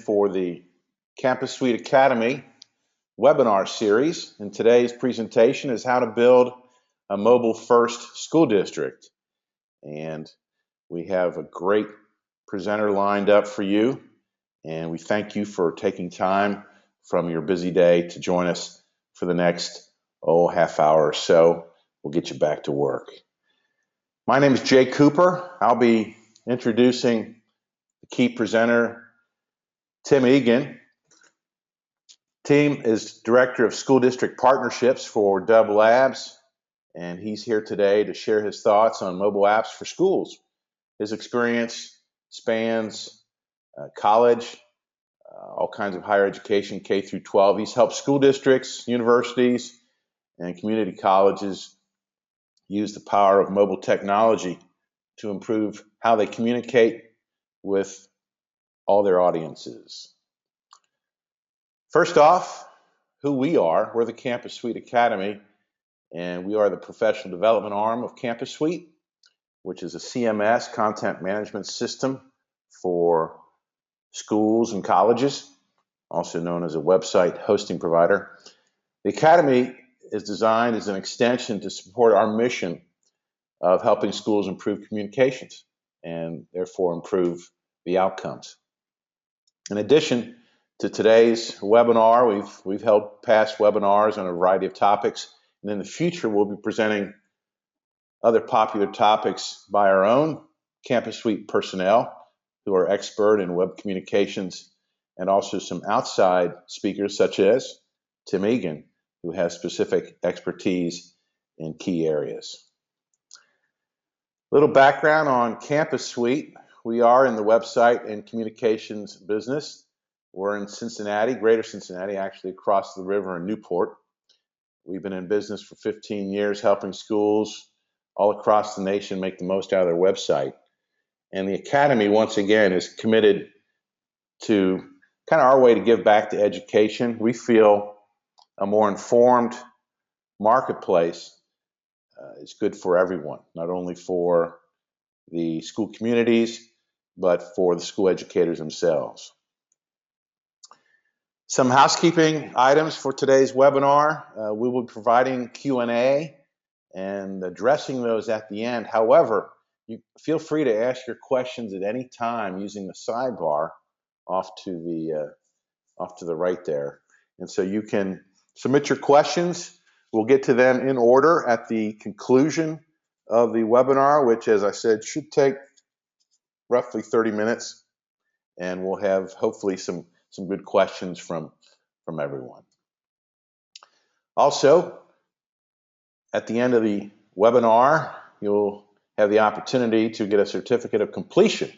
for the Campus Suite Academy webinar series. And today's presentation is how to build a mobile-first school district. And we have a great presenter lined up for you. And we thank you for taking time from your busy day to join us for the next, half hour or so. We'll get you back to work. My name is Jay Cooper. I'll be introducing the key presenter, Tim Egan. Tim is Director of School District Partnerships for Dub Labs, and he's here today to share his thoughts on mobile apps for schools. His experience spans college, all kinds of higher education, K through 12. He's helped school districts, universities, and community colleges use the power of mobile technology to improve how they communicate with all their audiences. First off, who we are. We're the Campus Suite Academy, and we are the professional development arm of Campus Suite, which is a CMS, content management system for schools and colleges, also known as a website hosting provider. The Academy is designed as an extension to support our mission of helping schools improve communications and therefore improve the outcomes. In addition to today's webinar, we've held past webinars on a variety of topics, and in the future we'll be presenting other popular topics by our own Campus Suite personnel who are expert in web communications, and also some outside speakers such as Tim Egan, who has specific expertise in key areas. Little background on Campus Suite. We are in the website and communications business. We're in Cincinnati, greater Cincinnati, actually across the river in Newport. We've been in business for 15 years helping schools all across the nation make the most out of their website. And the Academy, once again, is committed to kind of our way to give back to education. We feel a more informed marketplace is good for everyone, not only for the school communities, but for the school educators themselves. Some housekeeping items for today's webinar. We will be providing Q&A and addressing those at the end. However, you feel free to ask your questions at any time using the sidebar off to the right there. And so you can submit your questions. We'll get to them in order at the conclusion of the webinar, which, as I said, should take roughly 30 minutes. And we'll have hopefully some good questions from everyone. Also, at the end of the webinar, you'll have the opportunity to get a certificate of completion,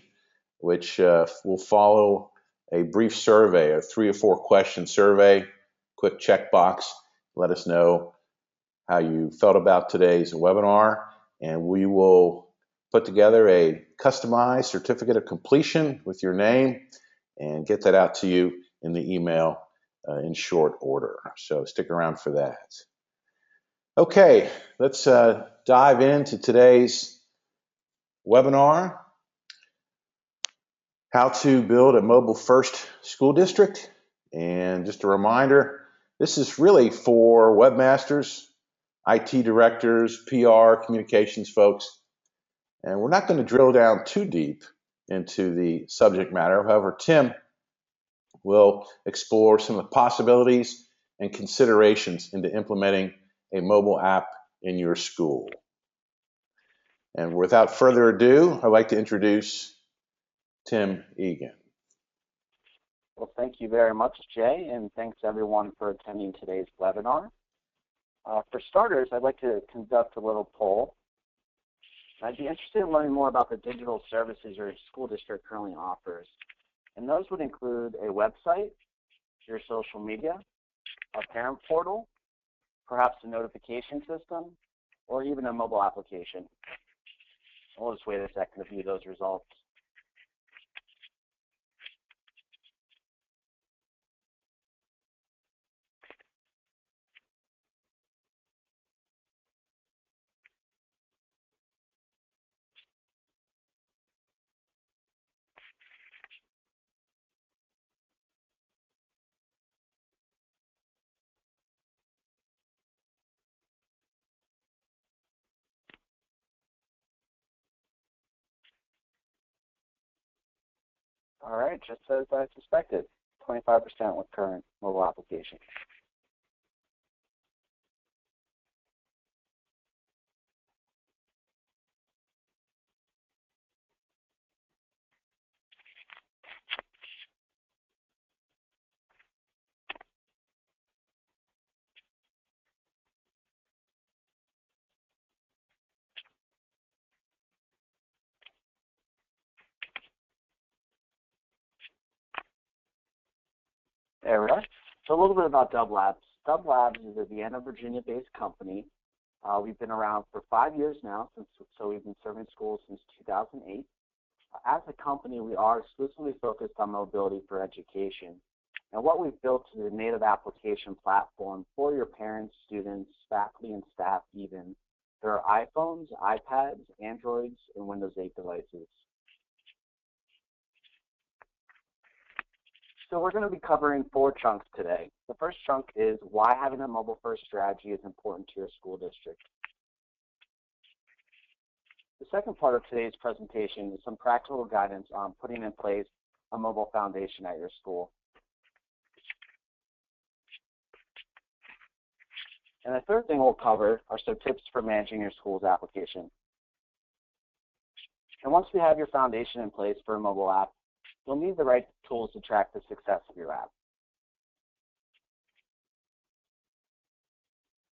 which will follow a brief survey, a 3 or 4 question survey, quick checkbox. Let us know how you felt about today's webinar, and we will put together a customized certificate of completion with your name and get that out to you in the email in short order. So stick around for that. Okay, let's dive into today's webinar. How to build a mobile-first school district. And just a reminder, this is really for webmasters, IT directors, PR, communications folks. And we're not going to drill down too deep into the subject matter. However, Tim will explore some of the possibilities and considerations into implementing a mobile app in your school. And without further ado, I'd like to introduce Tim Egan. Well, thank you very much, Jay, and thanks everyone for attending today's webinar. For starters, I'd like to conduct a little poll. I'd be interested in learning more about the digital services your school district currently offers. And those would include a website, your social media, a parent portal, perhaps a notification system, or even a mobile application. We'll just wait a second to view those results. All right, just as I suspected, 25% with current mobile applications. There we are. So a little bit about Dub Labs. Dub Labs is a Vienna, Virginia-based company. We've been around for 5 years now, so we've been serving schools since 2008. As a company, we are exclusively focused on mobility for education. And what we've built is a native application platform for your parents, students, faculty, and staff even. There are iPhones, iPads, Androids, and Windows 8 devices. So we're going to be covering 4 chunks today. The first chunk is why having a mobile-first strategy is important to your school district. The second part of today's presentation is some practical guidance on putting in place a mobile foundation at your school. And the third thing we'll cover are some tips for managing your school's application. And once we have your foundation in place for a mobile app, you'll need the right tools to track the success of your app.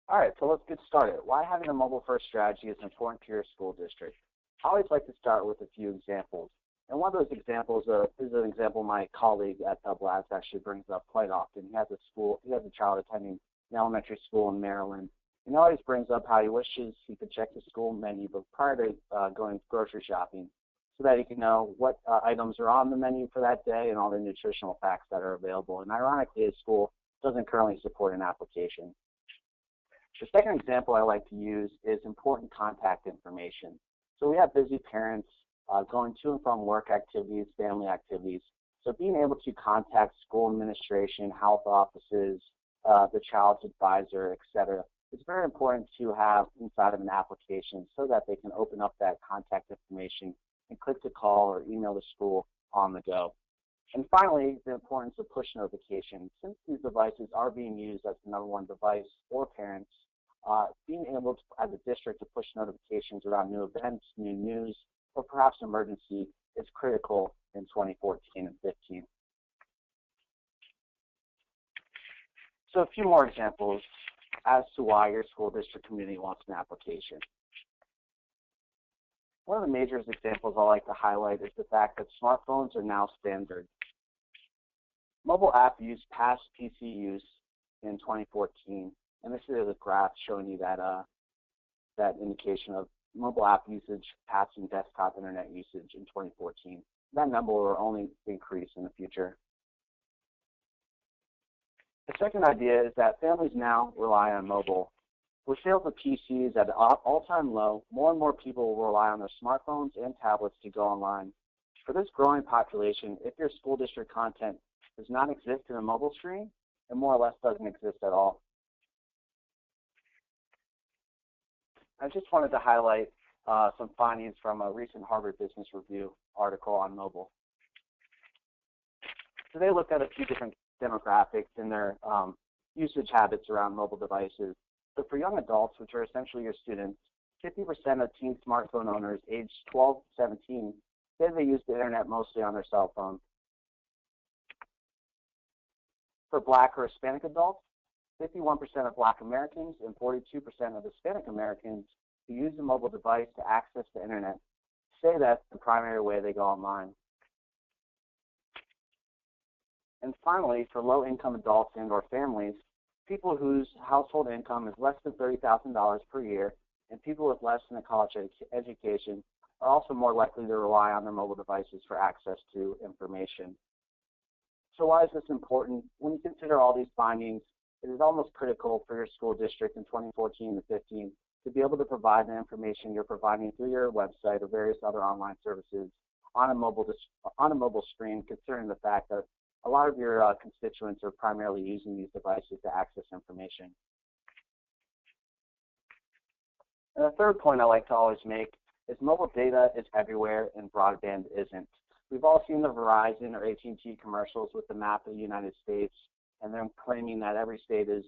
All right, so let's get started. Why having a mobile-first strategy is important to your school district. I always like to start with a few examples. And one of those examples is an example my colleague at Dub Labs actually brings up quite often. He has a child attending an elementary school in Maryland. And he always brings up how he wishes he could check the school menu prior to going grocery shopping, so that he can know what items are on the menu for that day and all the nutritional facts that are available. And ironically, his school doesn't currently support an application. The second example I like to use is important contact information. So we have busy parents going to and from work activities, family activities. So being able to contact school administration, health offices, the child's advisor, etc., it's very important to have inside of an application so that they can open up that contact information and click to call or email the school on the go. And finally, the importance of push notifications. Since these devices are being used as the #1 device for parents, being able to, as a district, to push notifications around new events, new news, or perhaps emergency is critical in 2014 and 15. So a few more examples as to why your school district community wants an application. One of the major examples I like to highlight is the fact that smartphones are now standard. Mobile app use passed PC use in 2014, and this is a graph showing you that that indication of mobile app usage passing desktop internet usage in 2014. That number will only increase in the future. The second idea is that families now rely on mobile. With sales of PCs at an all-time low, more and more people will rely on their smartphones and tablets to go online. For this growing population, if your school district content does not exist in a mobile screen, it more or less doesn't exist at all. I just wanted to highlight some findings from a recent Harvard Business Review article on mobile. So they looked at a few different demographics and their usage habits around mobile devices. So for young adults, which are essentially your students, 50% of teen smartphone owners aged 12 to 17 say they use the internet mostly on their cell phone. For Black or Hispanic adults, 51% of Black Americans and 42% of Hispanic Americans who use a mobile device to access the internet say that's the primary way they go online. And finally, for low-income adults and or families, people whose household income is less than $30,000 per year and people with less than a college education are also more likely to rely on their mobile devices for access to information. So why is this important? When you consider all these findings, it is almost critical for your school district in 2014 to 15 to be able to provide the information you're providing through your website or various other online services on a mobile screen, considering the fact that a lot of your constituents are primarily using these devices to access information. And the third point I like to always make is mobile data is everywhere and broadband isn't. We've all seen the Verizon or AT&T commercials with the map of the United States and them claiming that every state is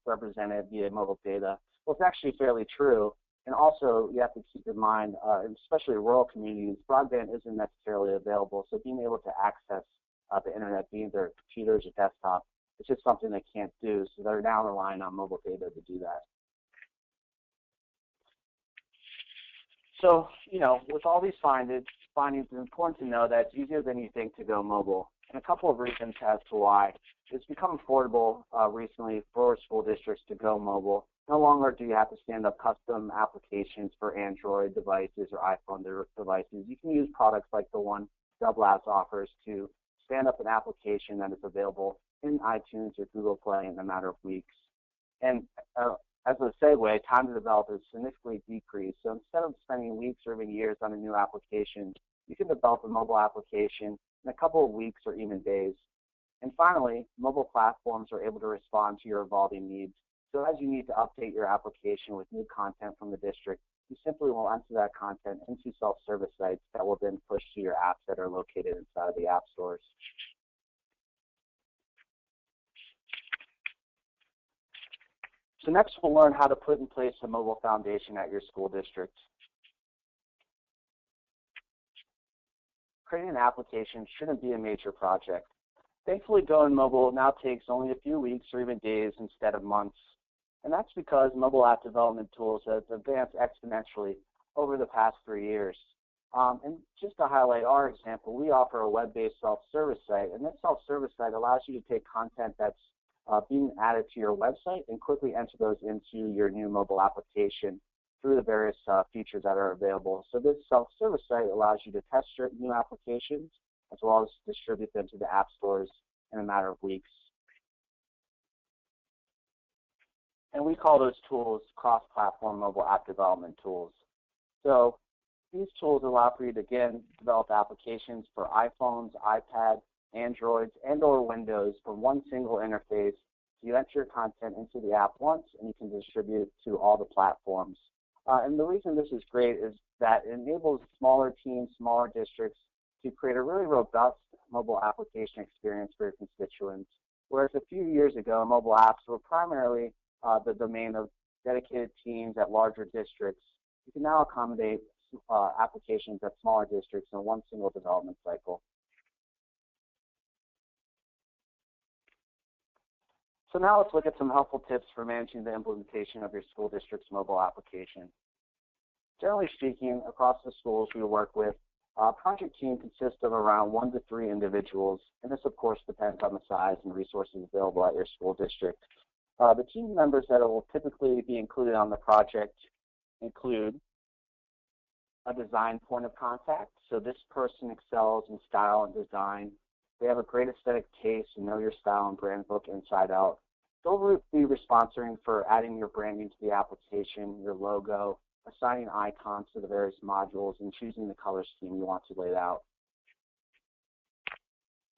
represented via mobile data. Well, it's actually fairly true. And also, you have to keep in mind, especially in rural communities, broadband isn't necessarily available. So being able to access the internet, be it their computers or desktop, it's just something they can't do. So they're now relying on mobile data to do that. So, with all these findings, it's important to know that it's easier than you think to go mobile. And a couple of reasons as to why. It's become affordable recently for school districts to go mobile. No longer do you have to stand up custom applications for Android devices or iPhone devices. You can use products like the one Dub Labs offers to stand up an application that is available in iTunes or Google Play in a matter of weeks. And as a segue, time to develop is significantly decreased. So instead of spending weeks or even years on a new application, you can develop a mobile application in a couple of weeks or even days. And finally, mobile platforms are able to respond to your evolving needs. So as you need to update your application with new content from the district, you simply will enter that content into self-service sites that will then push to your apps that are located inside of the app stores. So next we'll learn how to put in place a mobile foundation at your school district. Creating an application shouldn't be a major project. Thankfully, going mobile now takes only a few weeks or even days instead of months. And that's because mobile app development tools have advanced exponentially over the past 3 years. And just to highlight our example, we offer a web-based self-service site, and this self-service site allows you to take content that's being added to your website and quickly enter those into your new mobile application through the various features that are available. So this self-service site allows you to test your new applications as well as distribute them to the app stores in a matter of weeks. And we call those tools cross-platform mobile app development tools. So these tools allow for you to, again, develop applications for iPhones, iPad, Androids, and or Windows from one single interface. You enter your content into the app once, and you can distribute it to all the platforms. And the reason this is great is that it enables smaller teams, smaller districts to create a really robust mobile application experience for your constituents. Whereas a few years ago, mobile apps were primarily the domain of dedicated teams at larger districts. You can now accommodate applications at smaller districts in one single development cycle. So now let's look at some helpful tips for managing the implementation of your school district's mobile application. Generally speaking, across the schools we work with, a project team consists of around 1 to 3 individuals, and this of course depends on the size and resources available at your school district. The team members that will typically be included on the project include a design point of contact. So this person excels in style and design. They have a great aesthetic taste and know your style and brand book inside out. They'll be responsible for adding your branding to the application, your logo, assigning icons to the various modules, and choosing the color scheme you want to lay out.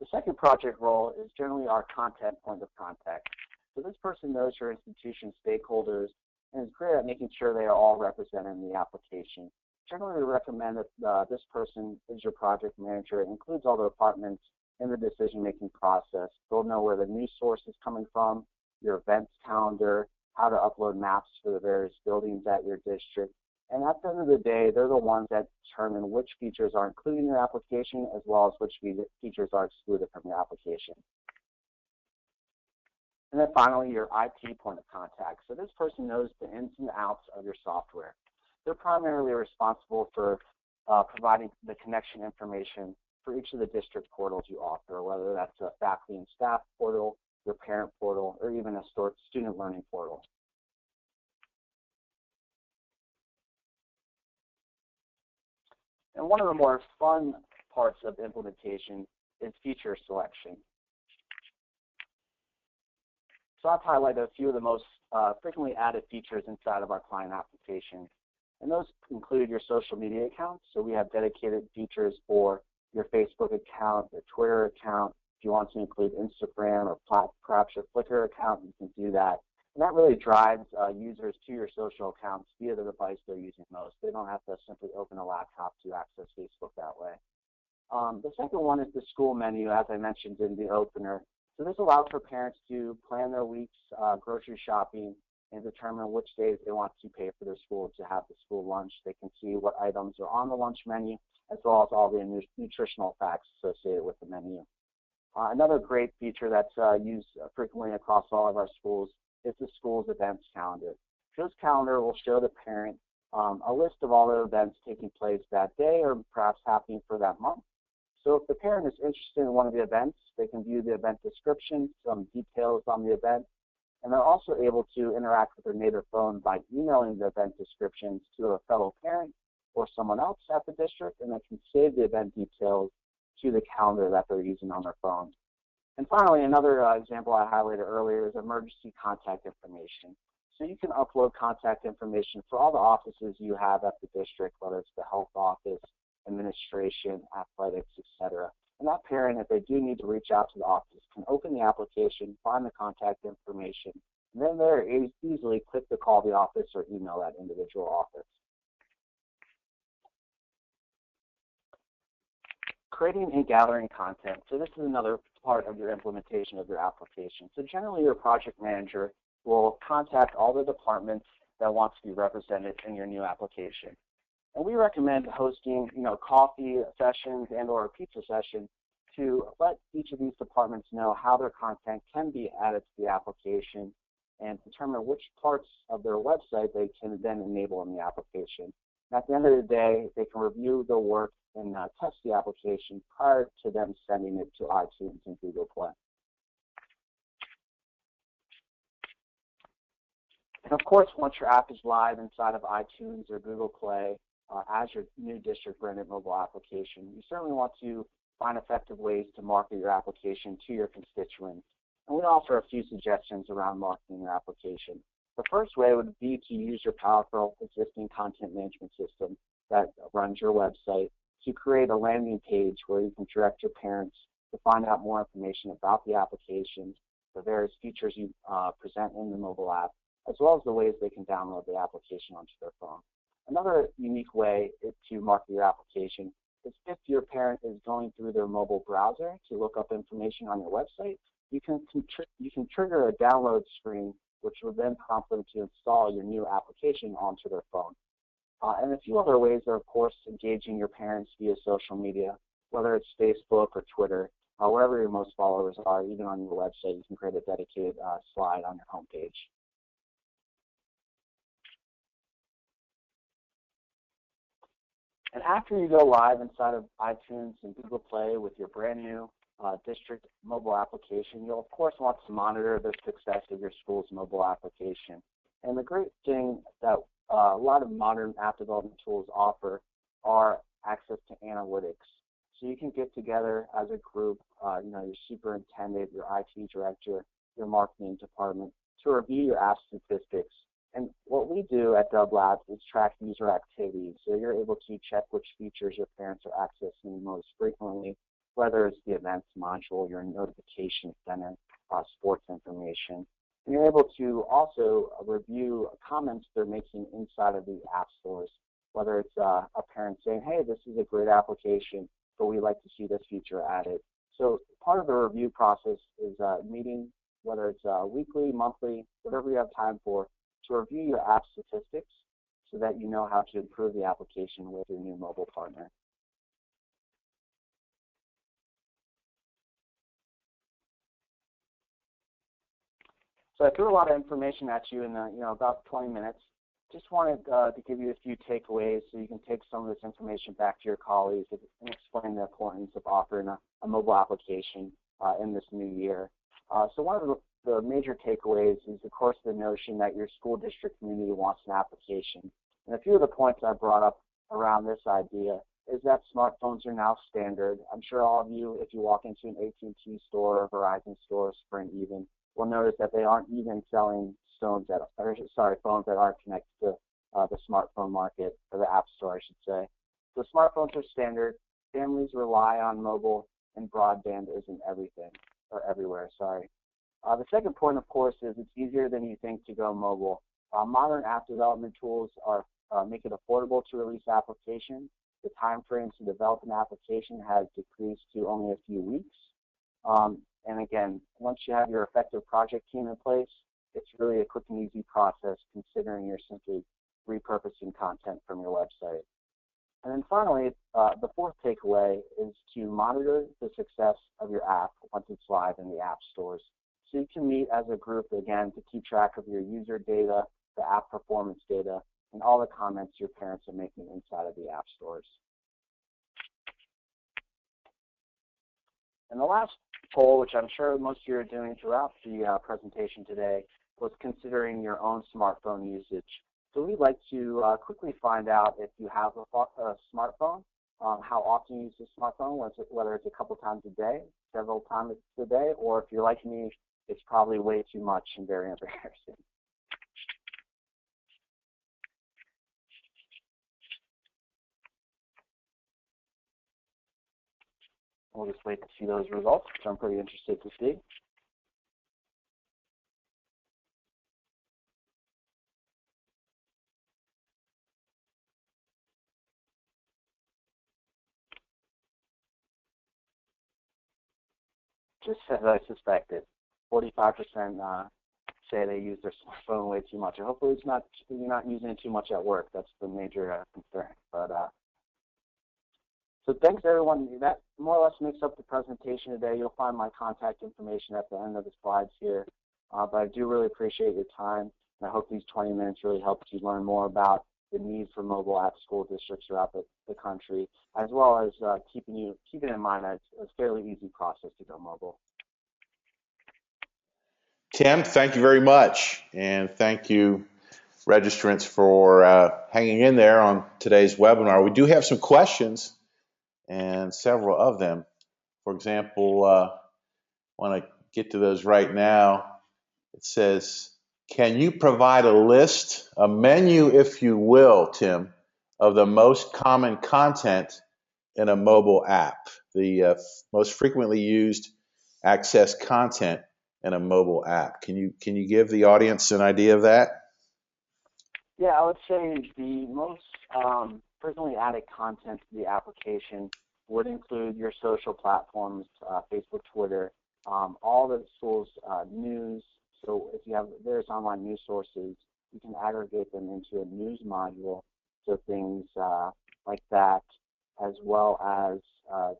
The second project role is generally our content point of contact. So this person knows your institution stakeholders and is great at making sure they are all represented in the application. Generally, we recommend that this person is your project manager. It includes all the departments in the decision-making process. They'll know where the news source is coming from, your events calendar, how to upload maps for the various buildings at your district. And at the end of the day, they're the ones that determine which features are included in your application as well as which features are excluded from your application. And then finally, your IT point of contact. So this person knows the ins and outs of your software. They're primarily responsible for providing the connection information for each of the district portals you offer, whether that's a faculty and staff portal, your parent portal, or even a student learning portal. And one of the more fun parts of implementation is feature selection. So I've highlighted a few of the most frequently added features inside of our client application. And those include your social media accounts. So we have dedicated features for your Facebook account, your Twitter account. If you want to include Instagram or perhaps your Flickr account, you can do that. And that really drives users to your social accounts via the device they're using most. They don't have to simply open a laptop to access Facebook that way. The second one is the school menu, as I mentioned in the opener. So this allows for parents to plan their week's grocery shopping and determine which days they want to pay for their school to have the school lunch. They can see what items are on the lunch menu, as well as all the nutritional facts associated with the menu. Another great feature that's used frequently across all of our schools is the school's events calendar. This calendar will show the parent a list of all the events taking place that day or perhaps happening for that month. So if the parent is interested in one of the events, they can view the event description, some details on the event, and they're also able to interact with their native phone by emailing the event descriptions to a fellow parent or someone else at the district, and they can save the event details to the calendar that they're using on their phone. And finally, another example I highlighted earlier is emergency contact information. So you can upload contact information for all the offices you have at the district, whether it's the health office, administration, athletics, etc. And that parent, if they do need to reach out to the office, can open the application, find the contact information, and then they're easily click to call the office or email that individual office. Creating and gathering content. So this is another part of your implementation of your application. So generally, your project manager will contact all the departments that want to be represented in your new application. And we recommend hosting, coffee sessions and/or a pizza session to let each of these departments know how their content can be added to the application and determine which parts of their website they can then enable in the application. And at the end of the day, they can review the work and test the application prior to them sending it to iTunes and Google Play. And of course, once your app is live inside of iTunes or Google Play as your new district-branded mobile application, you certainly want to find effective ways to market your application to your constituents. And we offer a few suggestions around marketing your application. The first way would be to use your powerful existing content management system that runs your website to create a landing page where you can direct your parents to find out more information about the application, the various features you present in the mobile app, as well as the ways they can download the application onto their phone. Another unique way to market your application is if your parent is going through their mobile browser to look up information on your website, you can trigger a download screen, which will then prompt them to install your new application onto their phone. And a few other ways are, of course, engaging your parents via social media, whether it's Facebook or Twitter, wherever your most followers are, even on your website, you can create a dedicated slide on your homepage. And after you go live inside of iTunes and Google Play with your brand new district mobile application, you'll of course want to monitor the success of your school's mobile application. And the great thing that a lot of modern app development tools offer are access to analytics. So you can get together as a group, your superintendent, your IT director, your marketing department, to review your app statistics. And what we do at Dub Labs is track user activity. So you're able to check which features your parents are accessing most frequently, whether it's the events module, your notification center, sports information. And you're able to also review comments they're making inside of the app stores, whether it's a parent saying, hey, this is a great application, but we'd like to see this feature added. So part of the review process is meeting, whether it's weekly, monthly, whatever you have time for, to review your app statistics so that you know how to improve the application with your new mobile partner. So I threw a lot of information at you in about 20 minutes. Just wanted to give you a few takeaways so you can take some of this information back to your colleagues and explain the importance of offering a mobile application in this new year. So one of the major takeaways is, of course, the notion that your school district community wants an application. And a few of the points I brought up around this idea is that smartphones are now standard. I'm sure all of you, if you walk into an AT&T store or Verizon store, Sprint even, will notice that they aren't even selling phones that aren't connected to the smartphone market, or the App Store, I should say. So smartphones are standard. Families rely on mobile, and broadband isn't everything, or everywhere, sorry. The second point, of course, is it's easier than you think to go mobile. Modern app development tools make it affordable to release applications, the time frame to develop an application has decreased to only a few weeks. And again, once you have your effective project team in place, it's really a quick and easy process considering you're simply repurposing content from your website. And then finally, the fourth takeaway is to monitor the success of your app once it's live in the app stores. So you can meet as a group, again, to keep track of your user data, the app performance data, and all the comments your parents are making inside of the app stores. And the last poll, which I'm sure most of you are doing throughout the presentation today, was considering your own smartphone usage. So we'd like to quickly find out if you have a smartphone, how often you use the smartphone, whether it's a couple times a day, several times a day, or if you're like me, it's probably way too much and very embarrassing. We'll just wait to see those results, which I'm pretty interested to see. Just as I suspected, 45% say they use their smartphone way too much. Or hopefully you're not using it too much at work. That's the major concern. But so thanks everyone. That more or less makes up the presentation today. You'll find my contact information at the end of the slides here. But I do really appreciate your time, and I hope these 20 minutes really helped you learn more about the need for mobile app school districts throughout the country, as well as keeping in mind that it's a fairly easy process to go mobile. Tim, thank you very much, and thank you, registrants, for hanging in there on today's webinar. We do have some questions, and several of them. For example, want to get to those right now. It says, can you provide a menu, if you will, Tim, of the most common content in a mobile app, the most frequently used access content in a mobile app? Can you give the audience an idea of that? Yeah, I would say the most frequently added content to the application would include your social platforms, Facebook, Twitter, all the schools' news. So if you have various online news sources, you can aggregate them into a news module. So things like that, as well as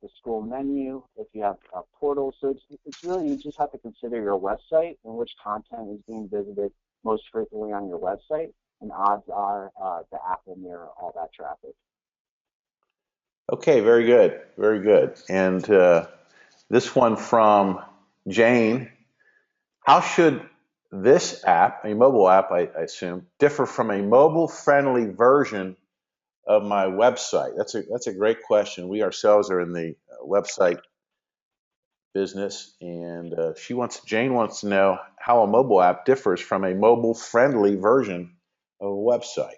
the school menu, if you have a portal. So it's really, you just have to consider your website and which content is being visited most frequently on your website, and odds are the app will mirror all that traffic. Okay, very good, very good. And this one from Jane. How should this app, a mobile app, I assume, differ from a mobile-friendly version of my website? That's a great question. We ourselves are in the website business, and Jane wants to know how a mobile app differs from a mobile-friendly version of a website.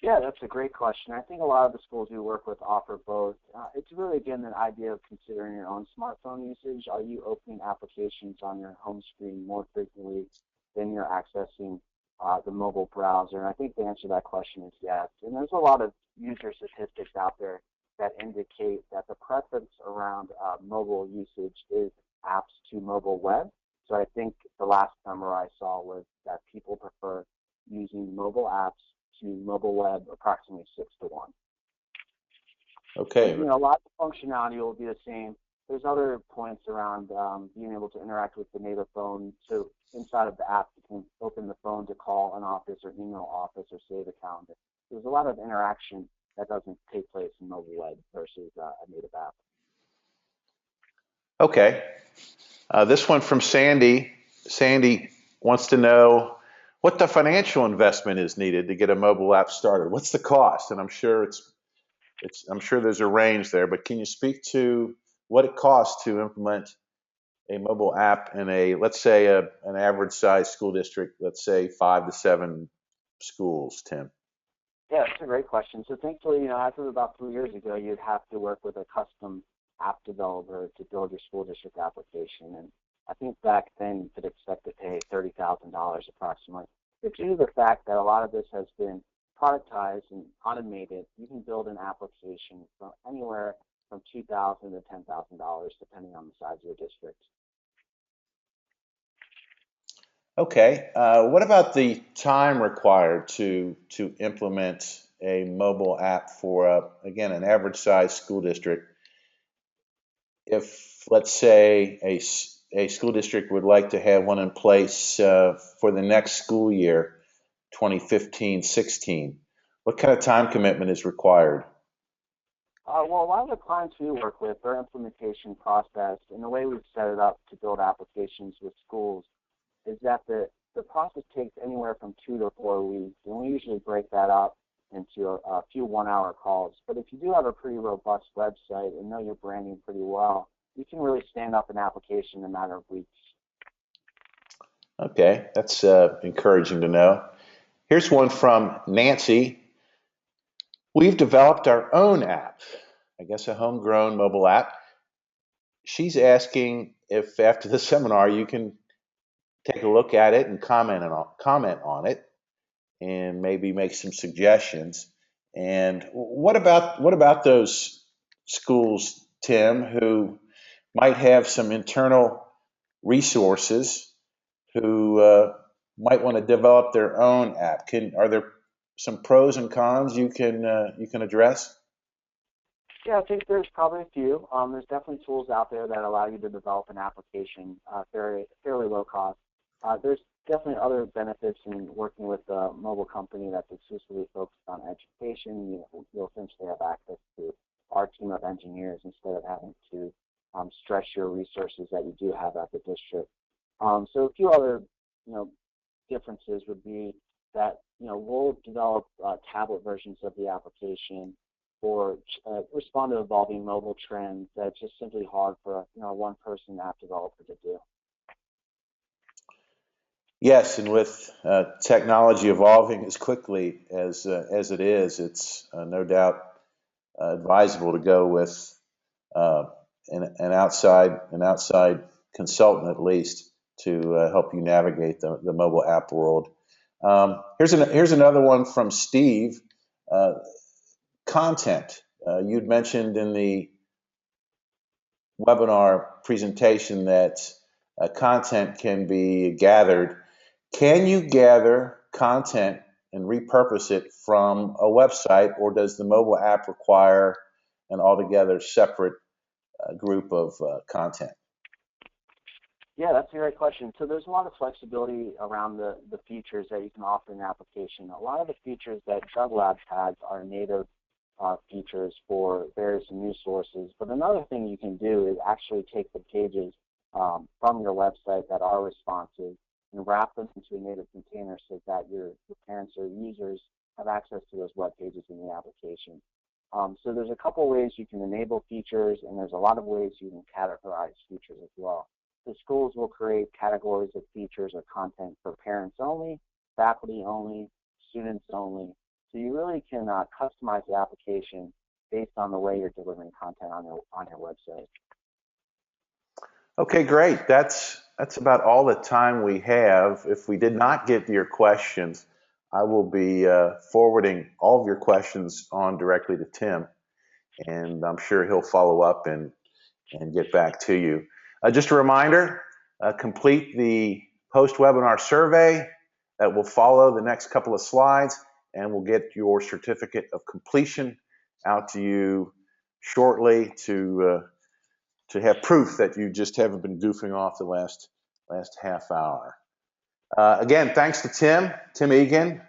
Yeah, that's a great question. I think a lot of the schools we work with offer both. It's really, again, the idea of considering your own smartphone usage. Are you opening applications on your home screen more frequently than you're accessing the mobile browser? And I think the answer to that question is yes. And there's a lot of user statistics out there that indicate that the preference around mobile usage is apps to mobile web. So I think the last number I saw was that people prefer using mobile apps to mobile web approximately 6-to-1. Okay. But, a lot of functionality will be the same. There's other points around being able to interact with the native phone. So inside of the app, you can open the phone to call an office or email office or save a calendar. There's a lot of interaction that doesn't take place in mobile web versus a native app. Okay. This one from Sandy. Sandy wants to know what the financial investment is needed to get a mobile app started. What's the cost? And I'm sure I'm sure there's a range there, but can you speak to what it costs to implement a mobile app in let's say an average size school district, let's say 5 to 7 schools, Tim? Yeah, that's a great question. So thankfully, as of about 3 years ago, you'd have to work with a custom app developer to build your school district application. And I think back then you could expect to pay $30,000 approximately. But due to the fact that a lot of this has been productized and automated, you can build an application from anywhere from $2,000 to $10,000, depending on the size of your district. Okay. What about the time required to implement a mobile app for again an average size school district? If let's say a school district would like to have one in place for the next school year, 2015-16, what kind of time commitment is required? Well, a lot of the clients we work with, their implementation process and the way we've set it up to build applications with schools is that the process takes anywhere from 2 to 4 weeks, and we usually break that up into a few one-hour calls. But if you do have a pretty robust website and know your branding pretty well, you can really stand up an application in a matter of weeks. Okay, that's encouraging to know. Here's one from Nancy. We've developed our own app, I guess a homegrown mobile app. She's asking if after the seminar you can take a look at it and comment on it and maybe make some suggestions. And what about those schools, Tim, who might have some internal resources who might want to develop their own app? Are there some pros and cons you can address? Yeah, I think there's probably a few. There's definitely tools out there that allow you to develop an application fairly low cost. There's definitely other benefits in working with a mobile company that's exclusively focused on education. You'll essentially have access to our team of engineers instead of having to stretch your resources that you do have at the district. So a few other, differences would be that, we'll develop tablet versions of the application or respond to evolving mobile trends that's just simply hard for a one-person app developer to do. Yes, and with technology evolving as quickly as it is, it's no doubt advisable to go with uh, an outside consultant at least to help you navigate the mobile app world. Here's another one from Steve. Uh, Content. You'd mentioned in the webinar presentation that content can be gathered. Can you gather content and repurpose it from a website, or does the mobile app require an altogether separate group of content? Yeah, that's a great question. So there's a lot of flexibility around the features that you can offer in the application. A lot of the features that Drug Labs has are native features for various news sources. But another thing you can do is actually take the pages from your website that are responsive and wrap them into a native container so that your parents or users have access to those web pages in the application. So there's a couple ways you can enable features, and there's a lot of ways you can categorize features as well. The schools will create categories of features or content for parents only, faculty only, students only. So you really can customize the application based on the way you're delivering content on your website. Okay, great. That's about all the time we have. If we did not get to your questions, I will be forwarding all of your questions on directly to Tim, and I'm sure he'll follow up and get back to you. Just a reminder, complete the post-webinar survey that will follow the next couple of slides, and we'll get your certificate of completion out to you shortly to have proof that you just haven't been goofing off the last half hour. Again, thanks to Tim Egan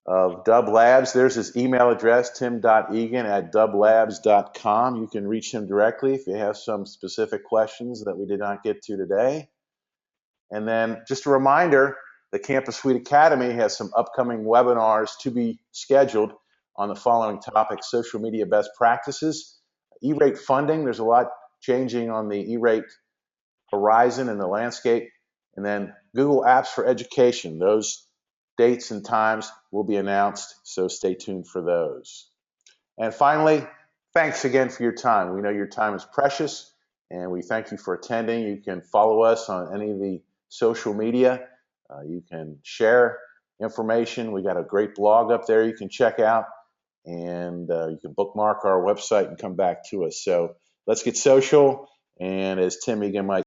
of Dub Labs. There's his email address, tim.egan@dublabs.com. You can reach him directly if you have some specific questions that we did not get to today. And then just a reminder, the Campus Suite Academy has some upcoming webinars to be scheduled on the following topics: social media best practices, E-rate funding. There's a lot changing on the E-rate horizon and the landscape. And then Google Apps for Education. Those dates and times will be announced, so stay tuned for those. And finally, thanks again for your time. We know your time is precious, and we thank you for attending. You can follow us on any of the social media. You can share information. We got a great blog up there you can check out, and you can bookmark our website and come back to us. So let's get social. And as Tim Egan might